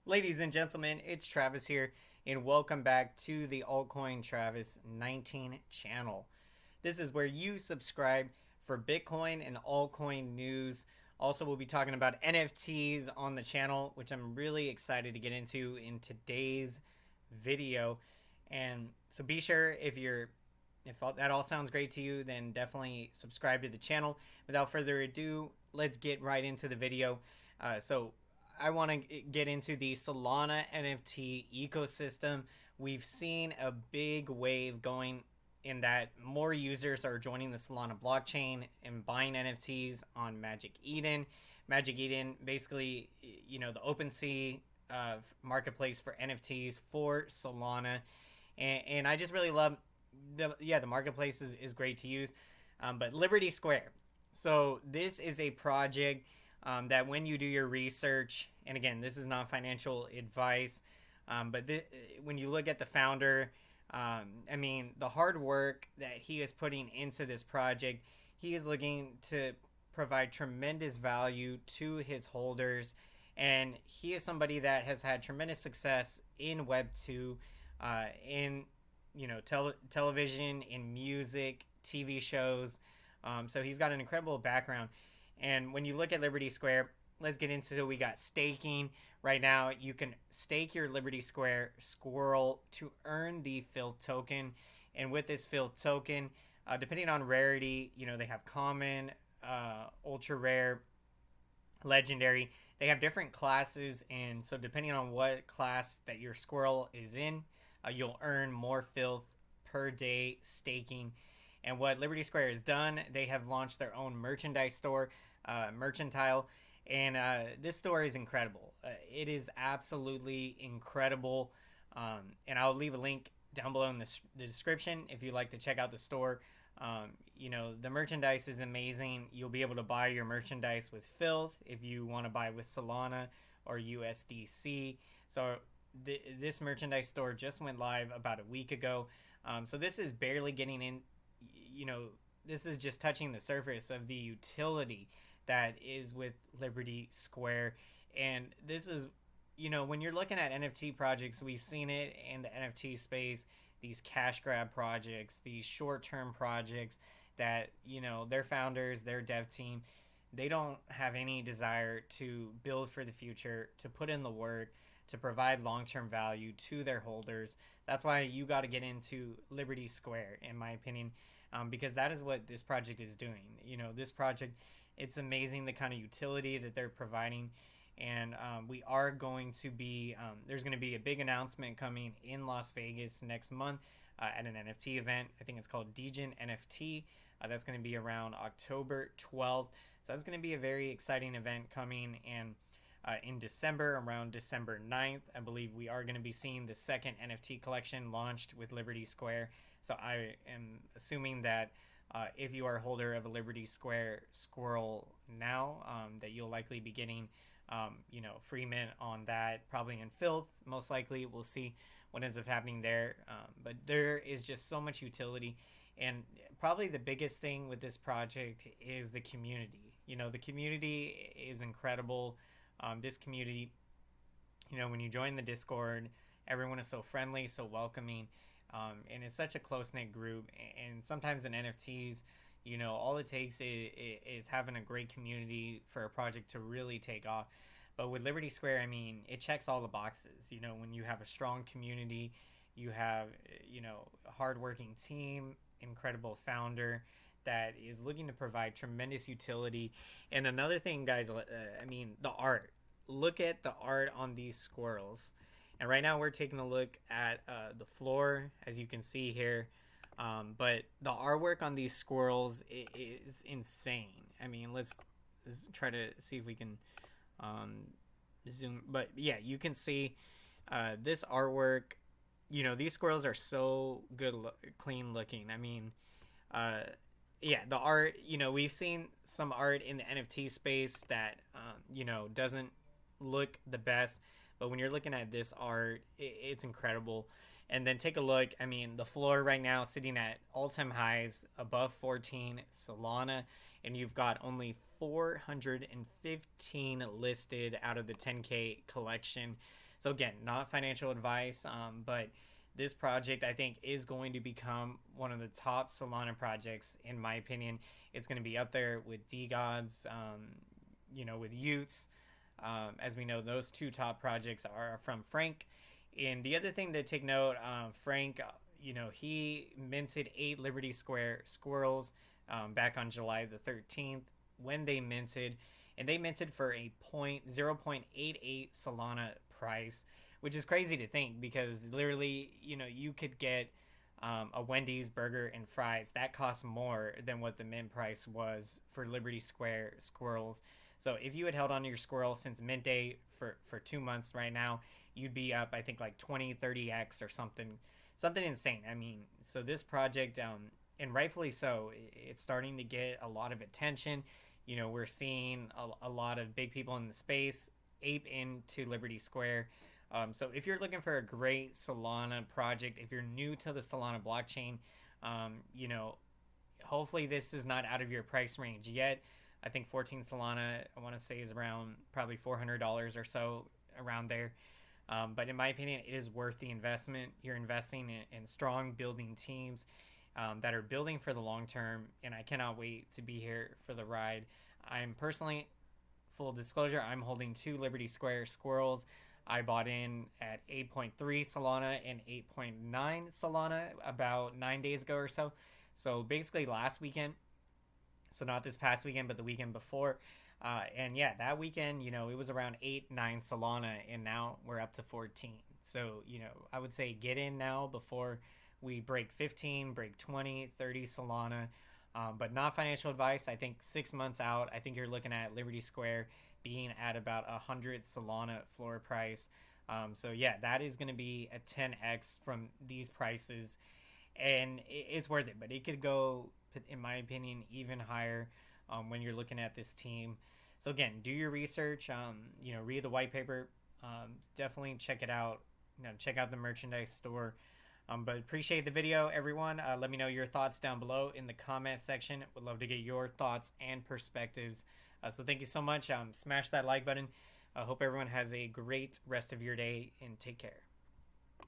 Ladies and gentlemen, it's Travis here, and welcome back to the Altcoin Travis 19 channel. This is where you subscribe for Bitcoin and altcoin news. Also, we'll be talking about NFTs on the channel, which I'm really excited to get into in today's video. And so be sure if that all sounds great to you, then definitely subscribe to the channel. Without further ado, let's get right into the video. So I want to get into the Solana NFT ecosystem. We've seen a big wave going in that more users are joining the Solana blockchain and buying NFTs on Magic Eden. Magic Eden, basically, the OpenSea marketplace for NFTs for Solana. And I just really love the marketplace is great to use. But Liberty Square. So this is a project that when you do your research, and again, this is not financial advice, but when you look at the founder, the hard work that he is putting into this project, he is looking to provide tremendous value to his holders, and he is somebody that has had tremendous success in Web 2, in television, in music, TV shows. So he's got an incredible background. And when you look at Liberty Square, let's get into it. We got staking. Right now, you can stake your Liberty Square squirrel to earn the filth token. And with this filth token, depending on rarity, they have common, ultra rare, legendary. They have different classes. And so depending on what class that your squirrel is in, you'll earn more filth per day staking. And what Liberty Square has done, they have launched their own merchandise store, Mercantile, and this store is incredible. It is absolutely incredible, and I'll leave a link down below in the description if you'd like to check out the store. The merchandise is amazing. You'll be able to buy your merchandise with filth if you want to buy with Solana or USDC. So this merchandise store just went live about a week ago. So this is barely getting in. This is just touching the surface of the utility that is with Liberty Square. And this is, when you're looking at NFT projects, we've seen it in the NFT space, these cash grab projects, these short-term projects that, their founders, their dev team, they don't have any desire to build for the future, to put in the work, to provide long-term value to their holders. That's why you got to get into Liberty Square, in my opinion. Because that is what this project is doing. This project, it's amazing the kind of utility that they're providing. And we are going to be, there's going to be a big announcement coming in Las Vegas next month at an NFT event. I think it's called Degen NFT. That's going to be around October 12th. So that's going to be a very exciting event coming. And in December, around December 9th, I believe we are going to be seeing the second NFT collection launched with Liberty Square. So I am assuming that if you are a holder of a Liberty Square squirrel now, that you'll likely be getting, free mint on that, probably in filth. Most likely, we'll see what ends up happening there. But there is just so much utility, and probably the biggest thing with this project is the community. The community is incredible. This community, when you join the Discord, everyone is so friendly, so welcoming. And it's such a close-knit group, and sometimes in NFTs, all it takes is having a great community for a project to really take off. But with Liberty Square, it checks all the boxes. When you have a strong community, you have, a hardworking team, incredible founder that is looking to provide tremendous utility. And another thing, guys, the art. Look at the art on these squirrels. And right now we're taking a look at the floor, as you can see here. But the artwork on these squirrels is insane. Let's try to see if we can zoom. But yeah, you can see this artwork. These squirrels are so good, clean looking. The art, we've seen some art in the NFT space that, doesn't look the best. But when you're looking at this art, it's incredible. And then take a look. The floor right now sitting at all-time highs above 14 Solana. And you've got only 415 listed out of the 10K collection. So again, not financial advice, but this project I think is going to become one of the top Solana projects in my opinion. It's going to be up there with DGods, with Utes. As we know, those two top projects are from Frank. And the other thing to take note, Frank, he minted 8 Liberty Square squirrels back on July the 13th when they minted, and they minted for a 0.88 Solana price, which is crazy to think because literally, you could get a Wendy's burger and fries that cost more than what the mint price was for Liberty Square squirrels. So if you had held on to your squirrel since mint day for 2 months right now, you'd be up, I think, like 20, 30x or something insane. I mean, so this project, and rightfully so, it's starting to get a lot of attention. We're seeing a lot of big people in the space ape into Liberty Square. So if you're looking for a great Solana project, if you're new to the Solana blockchain, um, you know, hopefully this is not out of your price range yet. I think 14 Solana, I want to say, is around probably $400 or so, around there. But in my opinion, it is worth the investment. You're investing in strong building teams that are building for the long term, and I cannot wait to be here for the ride. I'm personally, full disclosure, I'm holding 2 Liberty Square squirrels. I bought in at 8.3 Solana and 8.9 Solana about 9 days ago or so. So basically last weekend, so not this past weekend, but the weekend before. And yeah, that weekend, it was around 8, 9 Solana, and now we're up to 14. So, I would say get in now before we break 15, break 20, 30 Solana. But not financial advice. I think 6 months out, I think you're looking at Liberty Square being at about 100 Solana floor price. So yeah, that is going to be a 10x from these prices, and it's worth it. But it could go, in my opinion, even higher when you're looking at this team. So again, do your research. Read the white paper. Definitely check it out. Check out the merchandise store. But appreciate the video, everyone. Let me know your thoughts down below in the comment section. Would love to get your thoughts and perspectives. So thank you so much. Smash that like button. I hope everyone has a great rest of your day, and take care.